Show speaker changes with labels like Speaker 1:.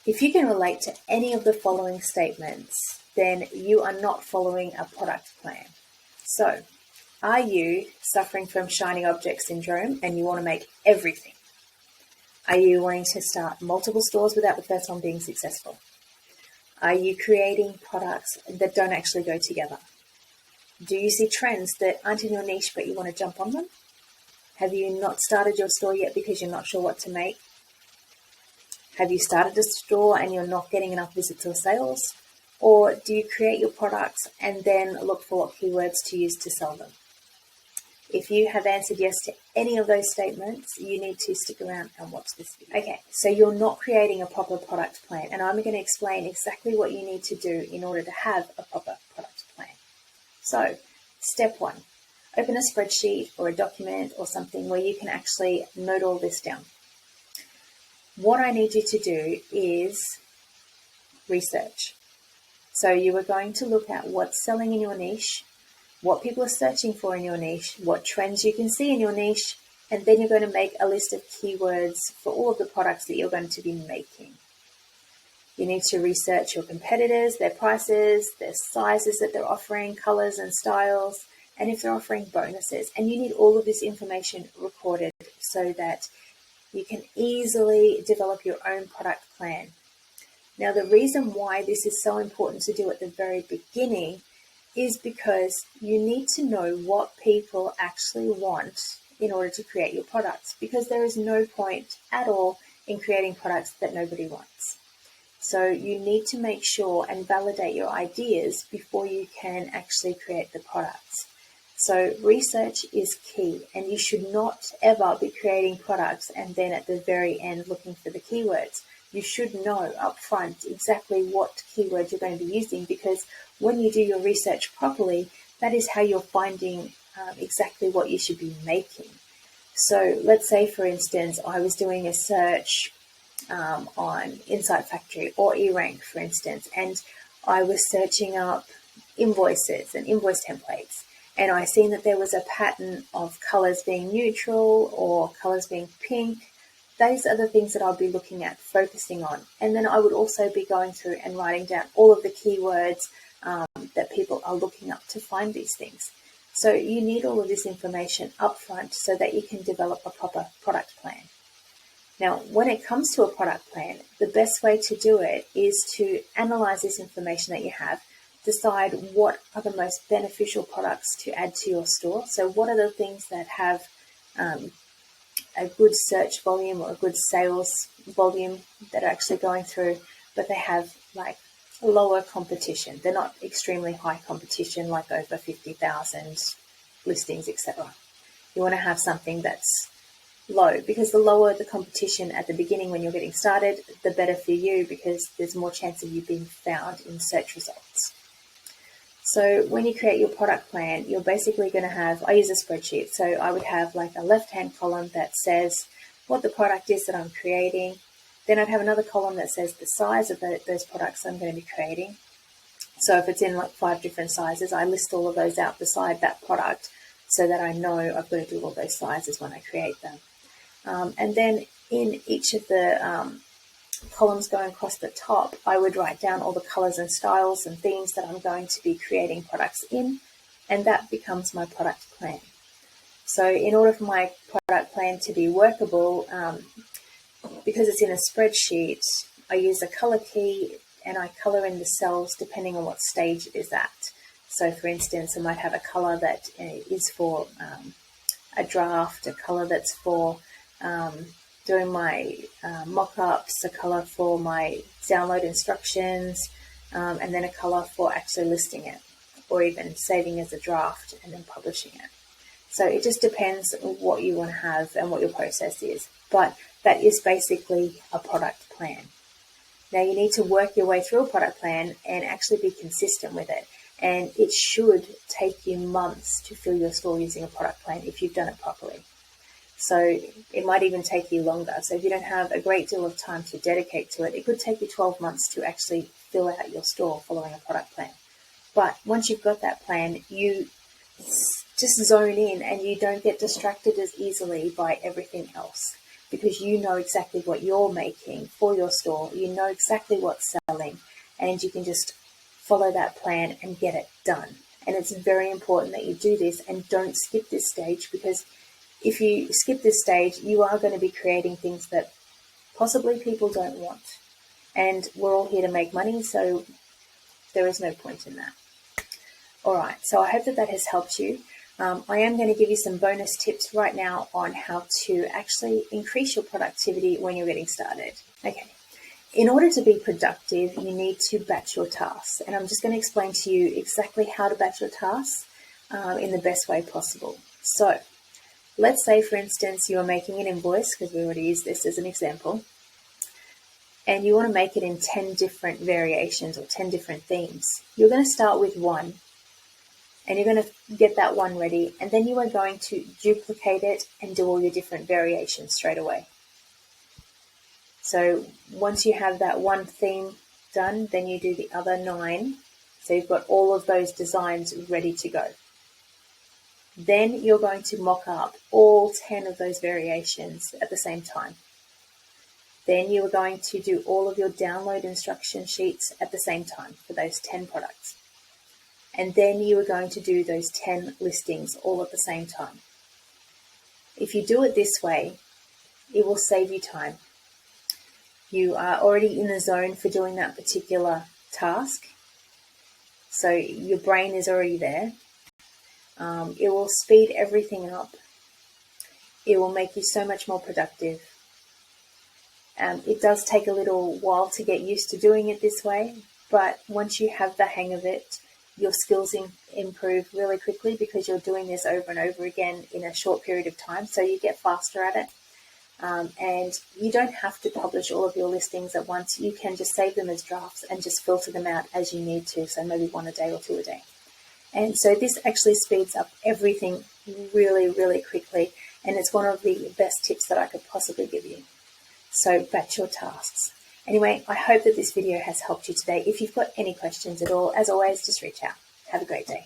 Speaker 1: If you can relate to any of the following statements, then you are not following a product plan. So, are you suffering from shiny object syndrome and you want to make everything? Are you wanting to start multiple stores without the first one being successful? Are you creating products that don't actually go together? Do you see trends that aren't in your niche but you want to jump on them? Have you not started your store yet because you're not sure what to make? Have you started a store and you're not getting enough visits or sales? Or do you create your products and then look for what keywords to use to sell them? If you have answered yes to any of those statements, you need to stick around and watch this video. Okay, so you're not creating a proper product plan, and I'm going to explain exactly what you need to do in order to have a proper product plan. So, step one, open a spreadsheet or a document or something where you can actually note all this down. What I need you to do is research. So you are going to look at what's selling in your niche, what people are searching for in your niche, what trends you can see in your niche, and then you're going to make a list of keywords for all of the products that you're going to be making. You need to research your competitors, their prices, their sizes that they're offering, colors and styles, and if they're offering bonuses. And you need all of this information recorded so that you can easily develop your own product plan. Now, the reason why this is so important to do at the very beginning is because you need to know what people actually want in order to create your products, because there is no point at all in creating products that nobody wants. So you need to make sure and validate your ideas before you can actually create the products. So research is key, and you should not ever be creating products and then at the very end looking for the keywords. You should know up front exactly what keywords you're going to be using, because when you do your research properly, that is how you're finding exactly what you should be making. So let's say, for instance, I was doing a search on Insight Factory or eRank, for instance, and I was searching up invoices and invoice templates. And I seen that there was a pattern of colors being neutral or colors being pink. Those are the things that I'll be looking at, focusing on. And then I would also be going through and writing down all of the keywords that people are looking up to find these things. So you need all of this information up front so that you can develop a proper product plan. Now, when it comes to a product plan, the best way to do it is to analyze this information that you have, decide what are the most beneficial products to add to your store. So what are the things that have a good search volume or a good sales volume that are actually going through, but they have like lower competition. They're not extremely high competition, like over 50,000 listings, etc. You want to have something that's low, because the lower the competition at the beginning when you're getting started, the better for you, because there's more chance of you being found in search results. So when you create your product plan, you're basically going to have, I use a spreadsheet, so I would have like a left-hand column that says what the product is that I'm creating. Then I'd have another column that says the size of those products I'm going to be creating. So if it's in like 5 different sizes, I list all of those out beside that product so that I know I've got to do all those sizes when I create them. And then in each of the columns going across the top, I would write down all the colors and styles and themes that I'm going to be creating products in, and that becomes my product plan. So in order for my product plan to be workable, because it's in a spreadsheet, I use a color key and I color in the cells depending on what stage it is at. So for instance, I might have a color that is for a draft, a color that's for doing my mock-ups, a color for my download instructions, and then a color for actually listing it, or even saving as a draft and then publishing it. So it just depends what you want to have and what your process is. But that is basically a product plan. Now you need to work your way through a product plan and actually be consistent with it. And it should take you months to fill your store using a product plan if you've done it properly. So it might even take you longer. So if you don't have a great deal of time to dedicate to it, it could take you 12 months to actually fill out your store following a product plan. But once you've got that plan, you just zone in and you don't get distracted as easily by everything else. because you know exactly what you're making for your store. You know exactly what's selling, and you can just follow that plan and get it done. And it's very important that you do this and don't skip this stage, because if you skip this stage, you are going to be creating things that possibly people don't want. And we're all here to make money, so there is no point in that. All right, so I hope that has helped you. I am going to give you some bonus tips right now on how to actually increase your productivity when you're getting started. Okay, in order to be productive, you need to batch your tasks. And I'm just going to explain to you exactly how to batch your tasks in the best way possible. So let's say, for instance, you are making an invoice, because we already used this as an example, and you want to make it in 10 different variations or 10 different themes. You're going to start with one, and you're going to get that one ready, and then you are going to duplicate it and do all your different variations straight away. So once you have that one theme done, then you do the other 9. So you've got all of those designs ready to go. Then you're going to mock up all 10 of those variations at the same time. Then you are going to do all of your download instruction sheets at the same time for those 10 products. And then you are going to do those 10 listings all at the same time. If you do it this way, it will save you time. You are already in the zone for doing that particular task, so your brain is already there. It will speed everything up. It will make you so much more productive. It does take a little while to get used to doing it this way, but once you have the hang of it, your skills improve really quickly, because you're doing this over and over again in a short period of time, so you get faster at it. And you don't have to publish all of your listings at once. You can just save them as drafts and just filter them out as you need to, so maybe 1 a day or 2 a day. And so this actually speeds up everything really, really quickly, and it's one of the best tips that I could possibly give you. So batch your tasks. Anyway, I hope that this video has helped you today. If you've got any questions at all, as always, just reach out. Have a great day.